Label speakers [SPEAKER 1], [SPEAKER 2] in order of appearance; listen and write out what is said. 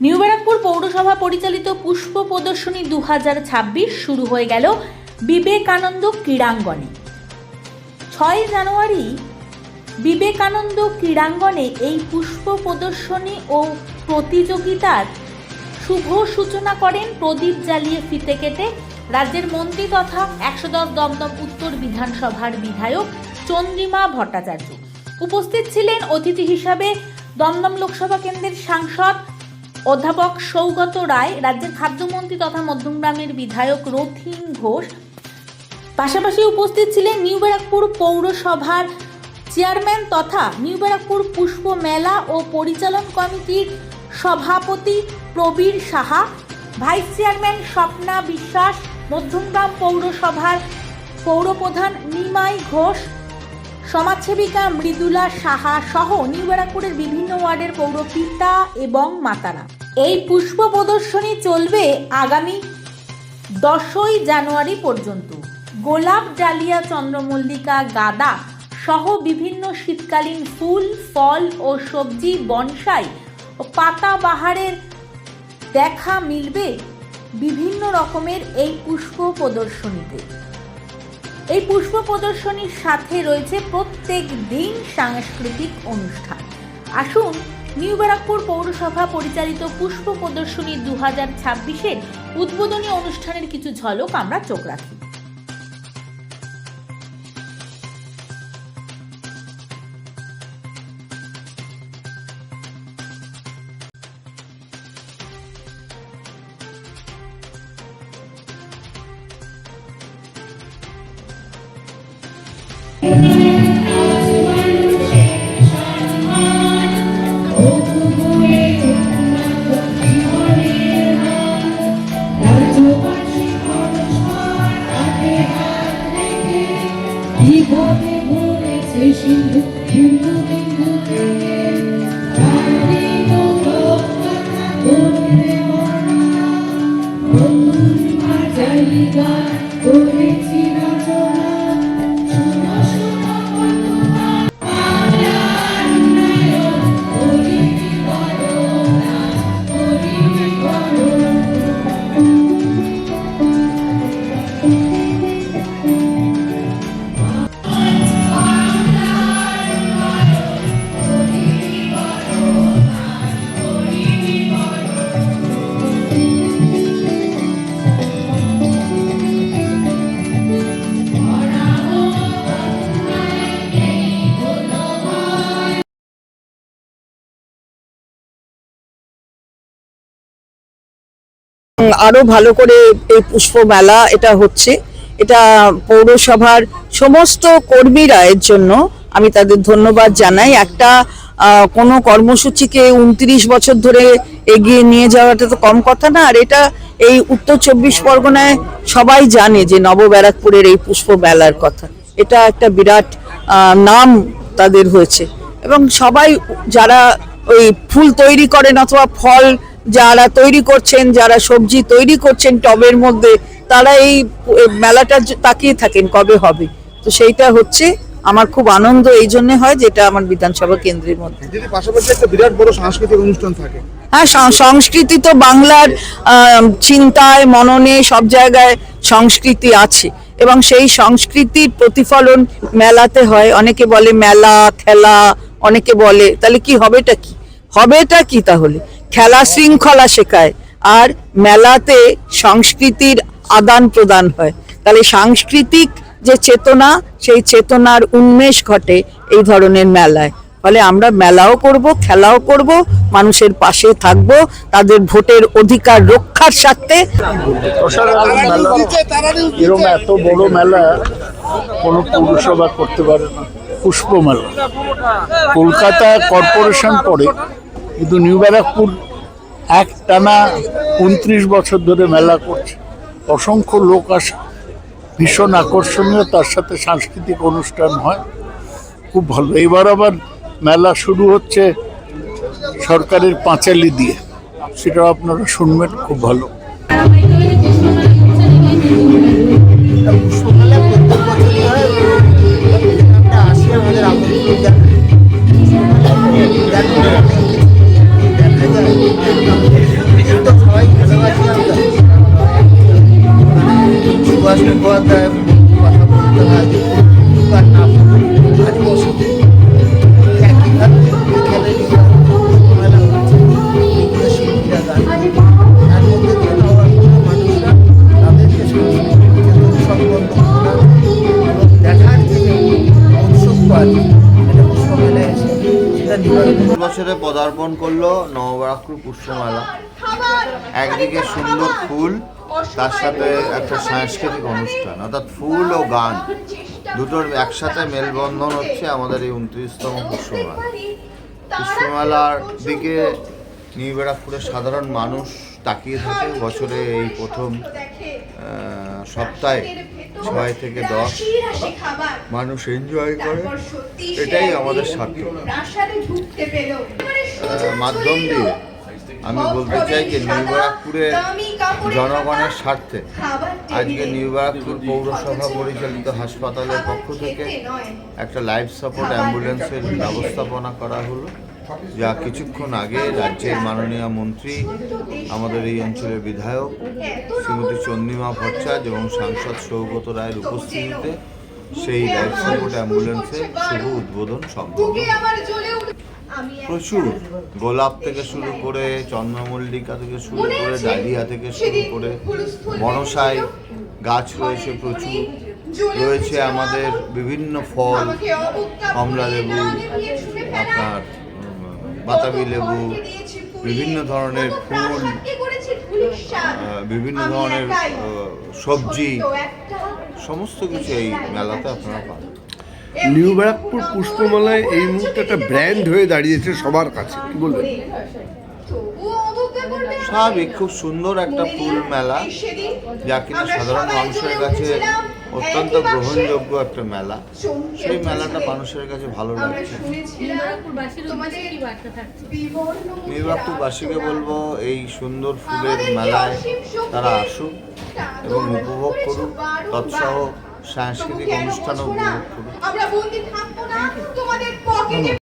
[SPEAKER 1] New Barrackpore পৌরসভা পরিচালিত পুষ্প প্রদর্শনী 2026 শুরু হয়ে গেল বিবেকানন্দ ক্রীড়াঙ্গনে। 6 জানুয়ারি বিবেকানন্দ ক্রীড়াঙ্গনে এই পুষ্প প্রদর্শনী ও প্রতিযোগিতার শুভ সূচনা করেন প্রদীপ জ্বালিয়ে ফিতে কেটে রাজ্যের মন্ত্রী তথা 110 দমদম উত্তর বিধানসভার বিধায়ক চন্দ্রিমা ভট্টাচার্য। উপস্থিত ছিলেন অতিথি হিসাবে দমদম লোকসভা কেন্দ্রের সাংসদ অধ্যাপক সৌগত রায়, রাজ্যের খাদ্যমন্ত্রী তথা মধ্যমগ্রামের বিধায়ক রথীন ঘোষ। পাশাপাশি উপস্থিত ছিলেন নিউ ব্যারাকপুর পৌরসভার চেয়ারম্যান তথা নিউ ব্যারাকপুর পুষ্প মেলা ও পরিচালন কমিটির সভাপতি প্রবীর সাহা, ভাইস চেয়ারম্যান স্বপ্না বিশ্বাস, মধ্যমগ্রাম পৌরসভার পৌরপ্রধান নিমাই ঘোষ, সমাজসেবিকা মৃদুলা সাহা সহ নিউ ব্যারাকপুরের বিভিন্ন ওয়ার্ডের পৌরপিতা এবং মাতারা। এই পুষ্প প্রদর্শনী চলবে আগামী 10ই জানুয়ারি পর্যন্ত। গোলাপ, ডালিয়া, চন্দ্রমল্লিকা, গাঁদা সহ বিভিন্ন শীতকালীন ফুল, ফল ও সবজি, বনসাই ও পাতাবাহারের দেখা মিলবে বিভিন্ন রকমের এই পুষ্প প্রদর্শনীতে। এই পুষ্প প্রদর্শনীর সাথে রয়েছে প্রত্যেক দিন সাংস্কৃতিক অনুষ্ঠান। আসুন নিউ ব্যারাকপুর পৌরসভা পরিচালিত পুষ্প প্রদর্শনী 2026-এর উদ্বোধনী অনুষ্ঠানের কিছু ঝলক আমরা চোখ রাখি।
[SPEAKER 2] আরো ভালো করে এই পুষ্প মেলা এটা হচ্ছে, এটা পৌরসভার সমস্ত কর্মীরা এর জন্য আমি তাদের ধন্যবাদ জানাই। একটা কোনো কর্মসূচিকে 29 বছর ধরে এগিয়ে নিয়ে যাওয়াটা তো কম কথা না। আর এটা এই উত্তর 24 পরগনায় সবাই জানে যে নব ব্যারাকপুরের এই পুষ্প মেলার কথা। এটা একটা বিরাট নাম তাদের হয়েছে এবং সবাই যারা ওই ফুল তৈরি করেন অথবা ফল যারা তৈরি করছেন, যারা সবজি তৈরি করছেন টবের মধ্যে, তারা এই মেলাটা তাকিয়ে থাকেন কবে হবে। তো সেইটা হচ্ছে আমার খুব আনন্দ এই জন্য হয় যেটা আমার বিধানসভা কেন্দ্রের মধ্যে।
[SPEAKER 3] পাশাপাশি একটা বিরাট বড় সাংস্কৃতিক অনুষ্ঠান থাকে।
[SPEAKER 2] হ্যাঁ, সংস্কৃতি তো বাংলার চিন্তায়, মননে সব জায়গায় সংস্কৃতি আছে এবং সেই সংস্কৃতির প্রতিফলন মেলাতে হয়। অনেকে বলে মেলা খেলা, অনেকে বলে তাহলে কি হবেটা কি? হবেটা কি তাহলে? খেলা শৃঙ্খলা শেখায় আর মেলাতে সংস্কৃতির আদান প্রদান হয়। তাহলে সাংস্কৃতিক যে চেতনা, সেই চেতনার উন্মেষ ঘটে এই ধরনের মেলায়। ফলে আমরা মেলাও করব, খেলাও করব, মানুষের পাশে থাকব, তাদের ভোটের অধিকার রক্ষার স্বার্থে।
[SPEAKER 4] এরকম এত বড় মেলা কোনো পৌরসভা করতে পারে না। পুষ্প মেলা কলকাতা কর্পোরেশন পড়ে, কিন্তু নিউ ব্যারাকপুর এক টানা 29 বছর ধরে মেলা করছে। অসংখ্য লোক আসে, ভীষণ আকর্ষণীয়, তার সাথে সাংস্কৃতিক অনুষ্ঠান হয়, খুব ভালো। এবার আবার মেলা শুরু হচ্ছে সরকারের পাঁচালি দিয়ে, সেটাও আপনারা শুনবেন, খুব ভালো।
[SPEAKER 3] আমাদের
[SPEAKER 5] সবাই ভালোবাসি আমরা। সুভাষ মুখোপাধ্যায় কথা বলতে হয় আর না আজ বসতি একইভাবে এখানে মেলা হচ্ছে এগুলো শিল্পীরা গান তার মধ্যে দিয়ে নবরত্নের মানুষরা তাদেরকে সাংস্কৃতিক চেতন সম্পন্ন করা এবং দেখার যে ঔৎসুক্য আছে সেটা পুষ্পমেলায় এসে সেটা নিবারণ
[SPEAKER 6] বছরে পদার্পণ করলো নববরাহপুর পুষ্পমেলা। একদিকে সুন্দর ফুল, তার সাথে একটা সাংস্কৃতিক অনুষ্ঠান, অর্থাৎ ফুল ও গান দুটোর একসাথে মেলবন্ধন হচ্ছে আমাদের এই 29তম পুষ্পমেলা। পুষ্পমেলার দিকে নিউ ব্যারাকপুরের সাধারণ মানুষ তাকিয়ে থাকে। বছরে এই প্রথম সপ্তাহে 6 থেকে 10 মানুষ এনজয় করে, এটাই আমাদের সার্থক। মাধ্যম দিয়ে আমি বলতে চাই যে নিউ ব্যারাকপুরের জনগণের স্বার্থে আজকে নিউ ব্যারাকপুর পৌরসভা পরিচালিত হাসপাতালের পক্ষ থেকে একটা লাইফ সাপোর্ট অ্যাম্বুলেন্সের ব্যবস্থাপনা করা হলো, যা কিছুক্ষণ আগে রাজ্যের মাননীয় মন্ত্রী, আমাদের এই অঞ্চলের বিধায়ক শ্রীমতী চন্দ্রিমা ভট্টাচার্য এবং সাংসদ সৌগত রায়ের উপস্থিতিতে সেই লাইফ সাপোর্ট অ্যাম্বুলেন্সের শুভ উদ্বোধন সম্পন্ন। প্রচুর গোলাপ থেকে শুরু করে চন্দ্রমল্লিকা থেকে শুরু করে ডালিয়া থেকে শুরু করে বনসাই গাছ রয়েছে, প্রচুর রয়েছে আমাদের বিভিন্ন ফল, কমলা লেবু, আপনার বাতাবি লেবু, বিভিন্ন ধরনের ফুল, বিভিন্ন ধরনের সবজি, সমস্ত কিছু এই মেলাতে আপনারা পাবেন।
[SPEAKER 7] নিউ ব্যারাকপুর পুষ্পমেলায় এই মুহূর্তে একটা ব্র্যান্ড হয়ে দাঁড়িয়েছে সবার কাছে, কি বলবেন?
[SPEAKER 6] স্বাভাবিক, খুব সুন্দর একটা ফুল মেলা, যা কিনা সাধারণ মানুষের কাছে অত্যন্ত গ্রহণযোগ্য একটা মেলা। সেই মেলাটা মানুষের কাছে ভালো লাগছে। নিউ ব্যারাকপুরবাসীকে বলবো এই সুন্দর ফুলের মেলায় তারা আসুক এবং উপভোগ করুক, তৎসহ সাংস্কৃতিক অনুষ্ঠানও উপভোগ করুক।